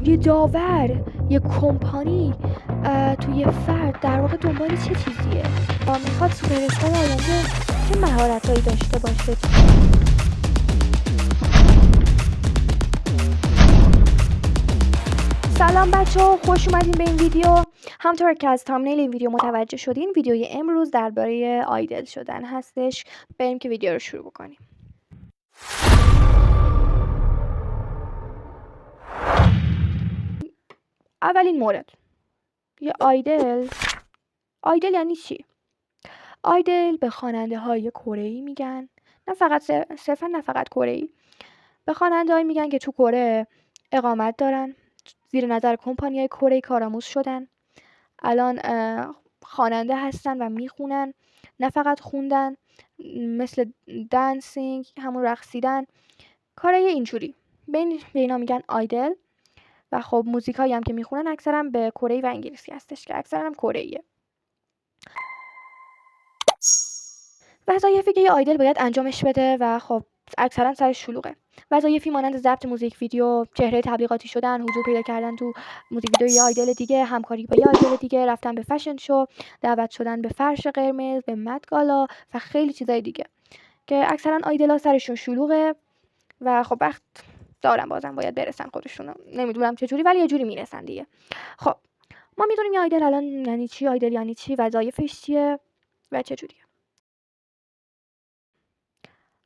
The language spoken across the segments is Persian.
یه داور، یه کمپانی توی فرد در واقع دنبال چه چیزیه؟ میخواد سوپراستار آینده چه مهارتهایی داشته باشه؟ سلام بچه‌ها، خوش اومدین به این ویدیو. همطور که از تامنیل این ویدیو متوجه شدین، ویدیوی امروز درباره آیدل شدن هستش. بریم که ویدیو رو شروع بکنیم. اولین مورد، یه آیدل یعنی چی؟ آیدل به خواننده های کره‌ای میگن، نه فقط صرفا نه فقط کره‌ای، به خواننده‌ای میگن که تو کره اقامت دارن، زیر نظر کمپانی‌های کره‌ای کارآموز شدن، الان خواننده هستن و میخونن، نه فقط خوندن، مثل دنسینگ، همون رقصیدن، کارای اینجوری به اینا میگن آیدل. و خب موزیکایی هم که میخونن اکثرا به کره‌ای و انگلیسی هستش که اکثرا هم کره‌ایه. وظایفی که یه آیدل باید انجامش بده و خب اکثرا سرش شلوغه. وظایفی مانند ضبط موزیک ویدیو، چهره تبلیغاتی شدن، حضور پیدا کردن تو موزیک ویدیو یه آیدل دیگه، همکاری با یه آیدل دیگه، رفتن به فشن شو، دعوت شدن به فرش قرمز، به مد گالا و خیلی چیزای دیگه که اکثرا آیدل‌ها سرشون شلوغه و خب وقت دارن بازم باید برسن خودشون. نمیدونم چه جوری ولی یه جوری میرسن دیگه. خب ما میدونیم یه آیدل الان یعنی چی، آیدل یعنی چی، وظایفش چیه و چه جوریه.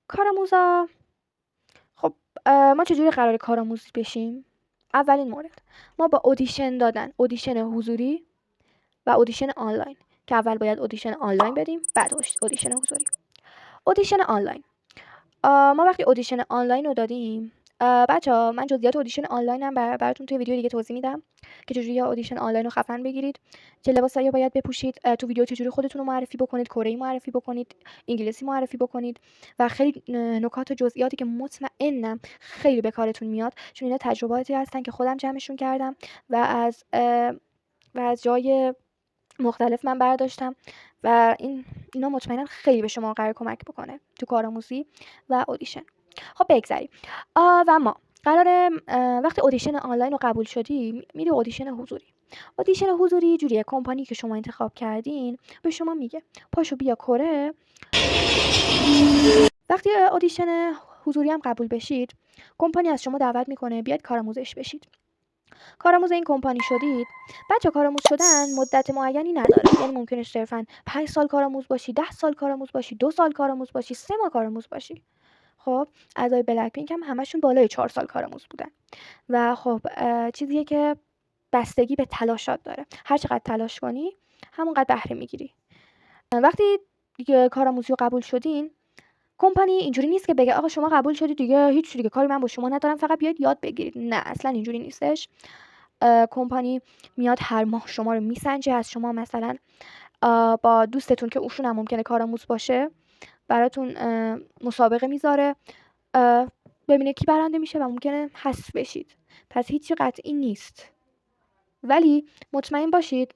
کارآموزا، خب ما چجوری قراره کارآموز بشیم؟ اولین مورد، ما با اودیشن دادن، اودیشن حضوری و اودیشن آنلاین، که اول باید اودیشن آنلاین بدیم بعد اودیشن حضوری. اودیشن آنلاین، ما وقتی اودیشن آنلاین رو دادیم، بچه‌ها من جزئیات اودیشن آنلاین هم براتون توی ویدیو دیگه توضیح میدم که چجوری اودیشن آنلاین رو خفن بگیرید، چه لباسایی باید بپوشید، تو ویدیو چجوری خودتون رو معرفی بکنید، کره‌ای معرفی بکنید، انگلیسی معرفی بکنید و خیلی نکات و جزئیاتی که مطمئنم خیلی به کارتون میاد، چون اینا تجرباتی هستن که خودم جمعشون کردم و از جای مختلف من برداشتم و اینا مطمئنا خیلی به شما قرار کمک بکنه تو کارآموزی و اودیشن. خب بگذریم. و ما قراره وقتی اودیشن آنلاین رو قبول شدی میری اودیشن حضوری. اودیشن حضوری جوریه، کمپانی که شما انتخاب کردین به شما میگه پاشو بیا کره. وقتی اودیشن حضوری هم قبول بشید، کمپانی از شما دعوت میکنه بیاید کارآموزش بشید. کارآموز این کمپانی شدید. بچه کارآموز شدن مدت معینی نداره، یعنی ممکنه صرفا 5 سال کارآموز باشی، 10 سال کارآموز باشی، 2 سال کارآموز باشی، 3 ماه کارآموز باشی. خب اعضای بلک پینک هم همشون بالای 4 سال کارآموز بودن و خب چیزیه که بستگی به تلاشات داره، هر چقدر تلاش کنی همونقدر بهره میگیری. وقتی دیگه کارآموزی رو قبول شدین، کمپانی اینجوری نیست که بگه آقا شما قبول شدید دیگه هیچ دیگه کاری من با شما ندارم، فقط بیاید یاد بگیرید. نه اصلا اینجوری نیستش. کمپانی میاد هر ماه شما رو میسنجه، از شما مثلا با دوستتون که اوشون هم ممکنه کارآموز باشه براتون مسابقه میذاره، ببینه کی برنده میشه و ممکنه حذف بشید. پس هیچی قطعی نیست، ولی مطمئن باشید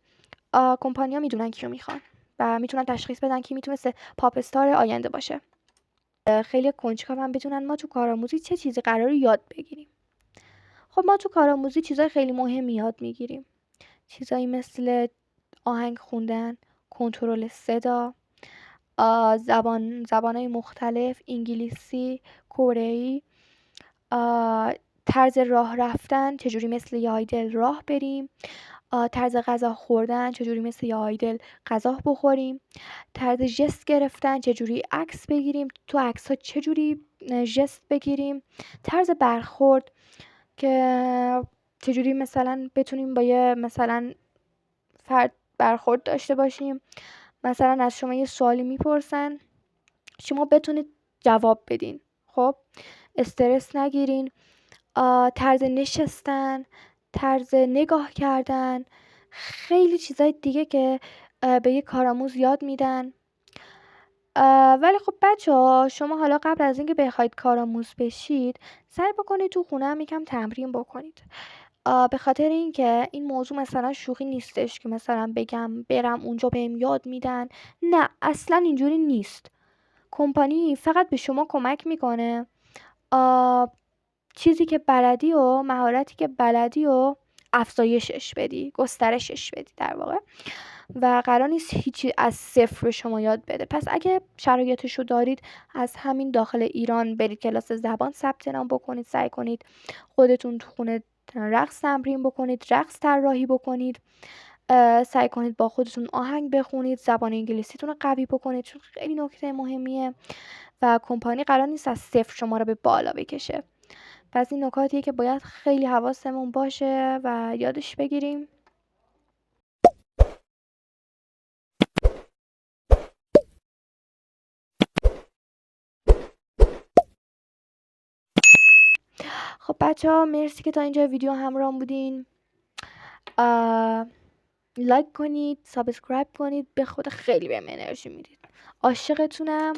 کمپانی‌ها میدونن کیو میخوان و میتونن تشخیص بدن کی میتونه پاپ استار آینده باشه. خیلی کنجکاو هم بدونن ما تو کارآموزی چه چیزی قراره یاد بگیریم. خب ما تو کارآموزی چیزای خیلی مهمی یاد میگیریم، چیزایی مثل آهنگ خوندن، کنترل صدا، زبانهای مختلف، انگلیسی، کره‌ای، طرز راه رفتن، چجوری مثل یه آیدل راه بریم، طرز غذا خوردن، چجوری مثل یه آیدل غذا بخوریم، طرز ژست گرفتن، چجوری عکس بگیریم، تو عکس ها چجوری ژست بگیریم، طرز برخورد که چجوری مثلا بتونیم با یه مثلا فرد برخورد داشته باشیم، مثلا از شما یه سوالی میپرسن شما بتونید جواب بدین، خب استرس نگیرین، طرز نشستن، طرز نگاه کردن، خیلی چیزای دیگه که به یه کارآموز یاد میدن. ولی خب بچه‌ها شما حالا قبل از اینکه بخواید کارآموز بشید سعی بکنید تو خونه هم یکم تمرین بکنید، به خاطر اینکه این موضوع مثلا شوخی نیستش که مثلا بگم برم اونجا بهم یاد میدن. نه اصلا اینجوری نیست. کمپانی فقط به شما کمک میکنه چیزی که بلدی و مهارتی که بلدی و افزایشش بدی، گسترشش بدی در واقع، و قرار نیست هیچی از صفر به شما یاد بده. پس اگه شرایطشو دارید از همین داخل ایران برید کلاس زبان ثبت نام بکنید، سعی کنید خودتون تو خونه رقص تمرین بکنید، رقص طراحی بکنید، سعی کنید با خودتون آهنگ بخونید، زبان انگلیسیتون رو قوی بکنید چون خیلی نکته مهمیه و کمپانی قرار نیست از صفر شما رو به بالا بکشه. پس این نکاتیه که باید خیلی حواسمون باشه و یادش بگیریم. خب بچه ها مرسی که تا اینجا ویدیو همراه بودین. لایک کنید، سابسکرایب کنید، به خود خیلی بهم انرژی میدید. عاشقتونم.